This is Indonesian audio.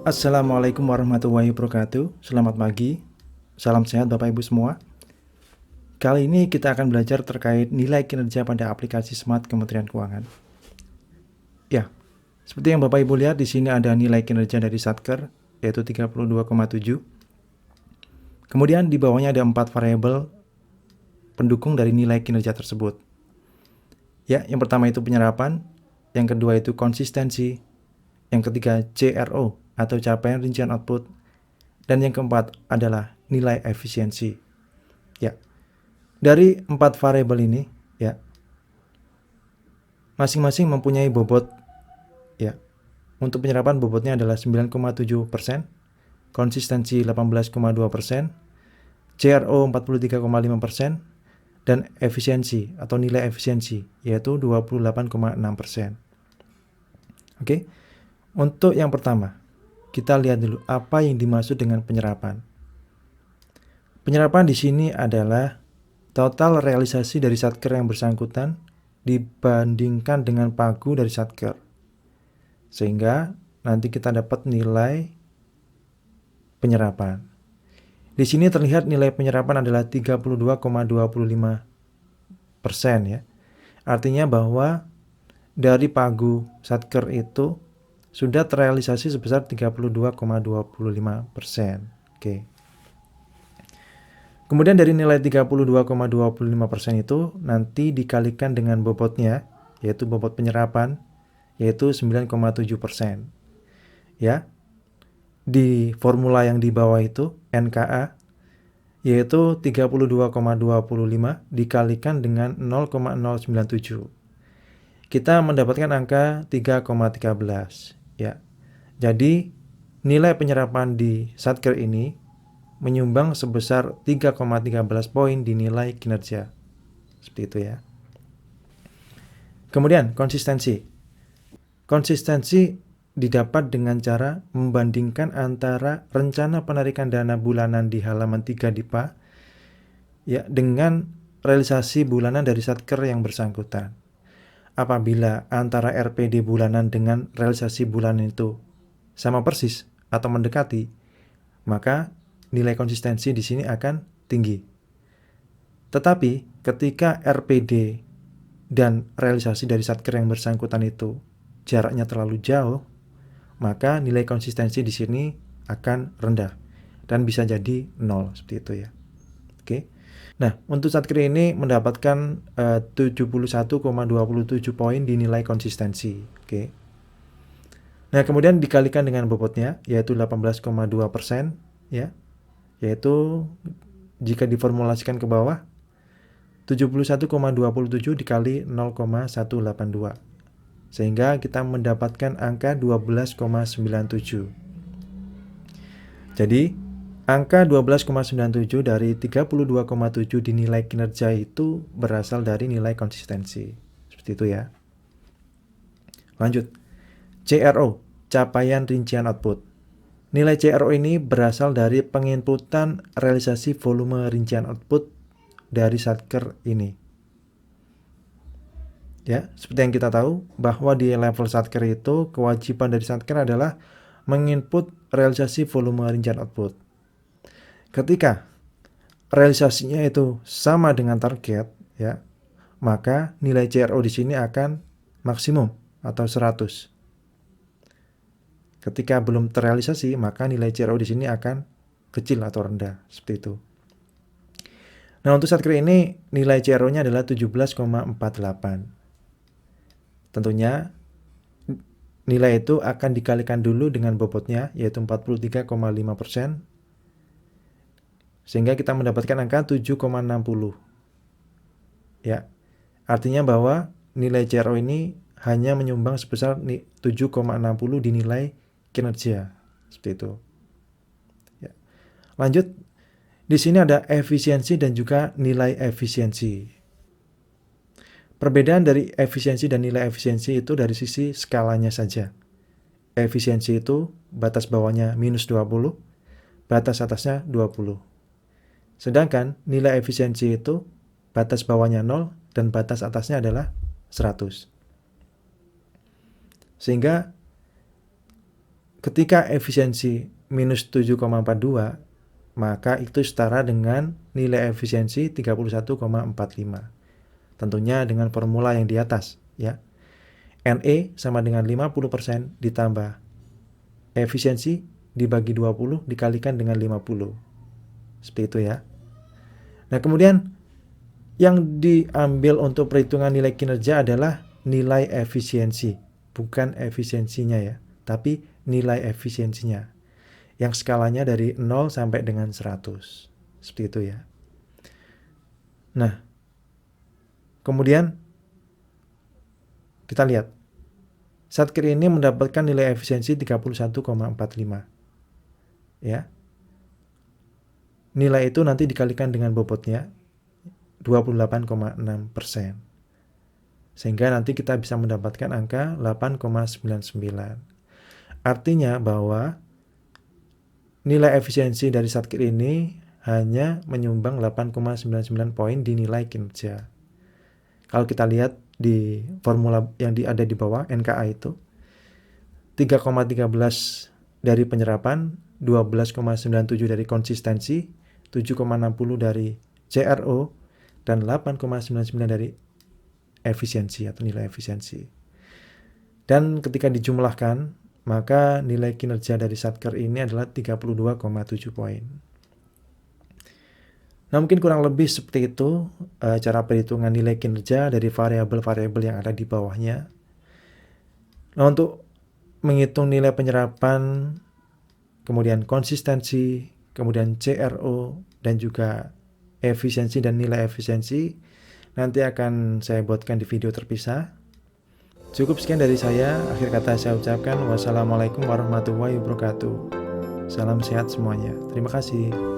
Assalamualaikum warahmatullahi wabarakatuh. Selamat pagi. Salam sehat Bapak Ibu semua. Kali ini kita akan belajar terkait nilai kinerja pada aplikasi Smart Kementerian Keuangan. Ya, seperti yang Bapak Ibu lihat di sini ada nilai kinerja dari Satker yaitu 32,7. Kemudian di bawahnya ada 4 variabel pendukung dari nilai kinerja tersebut. Ya, yang pertama itu penyerapan, yang kedua itu konsistensi, yang ketiga CRO atau capaian rincian output, dan yang keempat adalah nilai efisiensi. Ya, dari 4 variabel ini, ya, masing-masing mempunyai bobot. Ya, untuk penyerapan bobotnya adalah 9,7%, konsistensi 18,2%, CRO 43,5%, dan efisiensi atau nilai efisiensi yaitu 28,6%. Oke, untuk yang pertama, kita lihat dulu apa yang dimaksud dengan penyerapan. Penyerapan di sini adalah total realisasi dari Satker yang bersangkutan dibandingkan dengan pagu dari Satker. Sehingga nanti kita dapat nilai penyerapan. Di sini terlihat nilai penyerapan adalah 32,25% ya. Artinya bahwa dari pagu Satker itu sudah terrealisasi sebesar 32,25%. Oke. Kemudian dari nilai 32,25% itu nanti dikalikan dengan bobotnya, yaitu bobot penyerapan, yaitu 9,7%. Ya. Di formula yang di bawah itu NKA yaitu 32,25 dikalikan dengan 0,097. Kita mendapatkan angka 3,13 ya. Jadi nilai penyerapan di Satker ini menyumbang sebesar 3,13 poin di nilai kinerja. Seperti itu ya. Kemudian konsistensi. Konsistensi didapat dengan cara membandingkan antara rencana penarikan dana bulanan di halaman 3 DIPA ya dengan realisasi bulanan dari Satker yang bersangkutan. Apabila antara RPD bulanan dengan realisasi bulanan itu sama persis atau mendekati, maka nilai konsistensi di sini akan tinggi. Tetapi ketika RPD dan realisasi dari Satker yang bersangkutan itu jaraknya terlalu jauh, maka nilai konsistensi di sini akan rendah dan bisa jadi 0 seperti itu ya. Oke. Nah, untuk Satker ini mendapatkan 71,27 poin di nilai konsistensi. Oke. Nah, kemudian dikalikan dengan bobotnya yaitu 18,2% ya. Yaitu jika diformulasikan ke bawah 71,27 dikali 0,182. Sehingga kita mendapatkan angka 12,97. Jadi, angka 12,97 dari 32,7 dinilai kinerja itu berasal dari nilai konsistensi. Seperti itu ya. Lanjut. CRO, capaian rincian output. Nilai CRO ini berasal dari penginputan realisasi volume rincian output dari Satker ini. Ya, seperti yang kita tahu bahwa di level Satker itu kewajiban dari Satker adalah menginput realisasi volume rincian output. Ketika realisasinya itu sama dengan target, ya, maka nilai CRO di sini akan maksimum atau 100. Ketika belum terrealisasi, maka nilai CRO di sini akan kecil atau rendah, seperti itu. Nah, untuk Satker ini nilai CRO-nya adalah 17,48. Tentunya nilai itu akan dikalikan dulu dengan bobotnya yaitu 43,5%. Sehingga kita mendapatkan angka 7,60. Ya. Artinya bahwa nilai CRO ini hanya menyumbang sebesar 7,60 di nilai kinerja. Seperti itu. Ya. Lanjut. Di sini ada efisiensi dan juga nilai efisiensi. Perbedaan dari efisiensi dan nilai efisiensi itu dari sisi skalanya saja. Efisiensi itu batas bawahnya minus 20, batas atasnya 20. Sedangkan nilai efisiensi itu batas bawahnya 0 dan batas atasnya adalah 100. Sehingga ketika efisiensi minus 7,42, maka itu setara dengan nilai efisiensi 31,45. Tentunya dengan formula yang di atas, ya. NE sama dengan 50% ditambah efisiensi dibagi 20 dikalikan dengan 50. Seperti itu ya. Nah, kemudian yang diambil untuk perhitungan nilai kinerja adalah nilai efisiensi, bukan efisiensinya ya, tapi nilai efisiensinya. Yang skalanya dari 0 sampai dengan 100. Seperti itu ya. Nah, kemudian kita lihat. Satker ini mendapatkan nilai efisiensi 31,45. Ya. Nilai itu nanti dikalikan dengan bobotnya 28,6%. Sehingga nanti kita bisa mendapatkan angka 8,99. Artinya bahwa nilai efisiensi dari Satker ini hanya menyumbang 8,99 poin di nilai kinerja. Kalau kita lihat di formula yang ada di bawah NKA itu 3,13 dari penyerapan, 12,97 dari konsistensi, 7,60 dari CRO, dan 8,99 dari efisiensi atau nilai efisiensi. Dan ketika dijumlahkan, maka nilai kinerja dari Satker ini adalah 32,7 poin. Nah, mungkin kurang lebih seperti itu cara perhitungan nilai kinerja dari variabel-variabel yang ada di bawahnya. Nah, untuk menghitung nilai penyerapan, kemudian konsistensi, kemudian CRO, dan juga efisiensi dan nilai efisiensi, nanti akan saya buatkan di video terpisah. Cukup sekian dari saya. Akhir kata saya ucapkan wassalamualaikum warahmatullahi wabarakatuh. Salam sehat semuanya. Terima kasih.